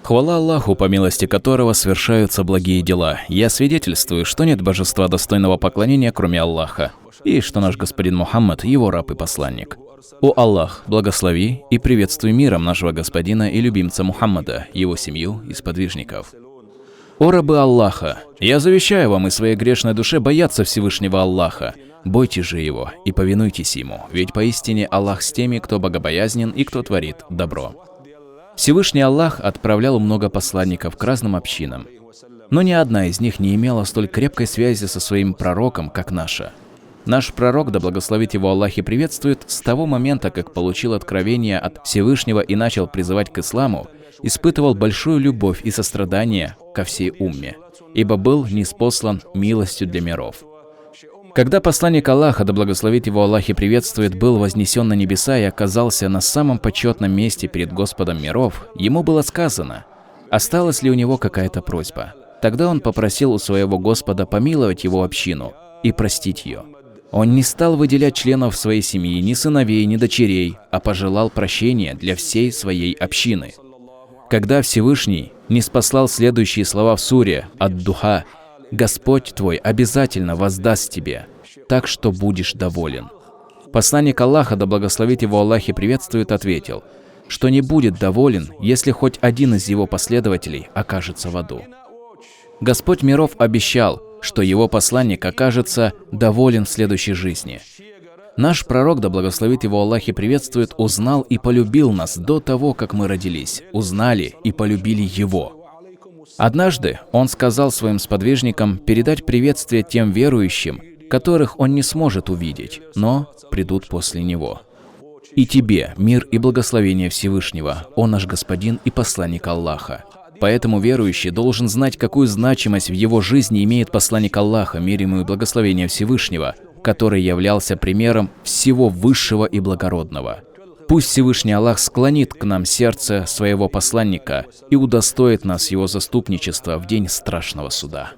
Хвала Аллаху, по милости которого совершаются благие дела. Я свидетельствую, что нет божества достойного поклонения, кроме Аллаха, и что наш господин Мухаммад – его раб и посланник. О Аллах, благослови и приветствуй миром нашего господина и любимца Мухаммада, его семью и сподвижников. О рабы Аллаха, я завещаю вам и своей грешной душе бояться Всевышнего Аллаха. Бойтесь же Его и повинуйтесь Ему, ведь поистине Аллах с теми, кто богобоязнен и кто творит добро. Всевышний Аллах отправлял много посланников к разным общинам, но ни одна из них не имела столь крепкой связи со своим пророком, как наша. Наш пророк, да благословит его Аллах и приветствует, с того момента, как получил откровение от Всевышнего и начал призывать к исламу, испытывал большую любовь и сострадание ко всей умме, ибо был ниспослан милостью для миров. Когда посланник Аллаха, да благословит его Аллах и приветствует, был вознесен на небеса и оказался на самом почетном месте перед Господом миров, ему было сказано, осталась ли у него какая-то просьба. Тогда он попросил у своего Господа помиловать его общину и простить ее. Он не стал выделять членов своей семьи, ни сыновей, ни дочерей, а пожелал прощения для всей своей общины. Когда Всевышний ниспослал следующие слова в суре «Ад-Духа», «Господь твой обязательно воздаст тебе, так что будешь доволен». Посланник Аллаха, да благословит его Аллах и приветствует, ответил, что не будет доволен, если хоть один из его последователей окажется в аду. Господь миров обещал, что его посланник окажется доволен в следующей жизни. Наш пророк, да благословит его Аллах и приветствует, узнал и полюбил нас до того, как мы родились, узнали и полюбили его. Однажды он сказал своим сподвижникам передать приветствие тем верующим, которых он не сможет увидеть, но придут после него. И тебе мир и благословение Всевышнего, о наш господин и посланник Аллаха. Поэтому верующий должен знать, какую значимость в его жизни имеет посланник Аллаха, мир ему и благословение Всевышнего, который являлся примером всего высшего и благородного. Пусть Всевышний Аллах склонит к нам сердце своего посланника и удостоит нас его заступничества в день страшного суда.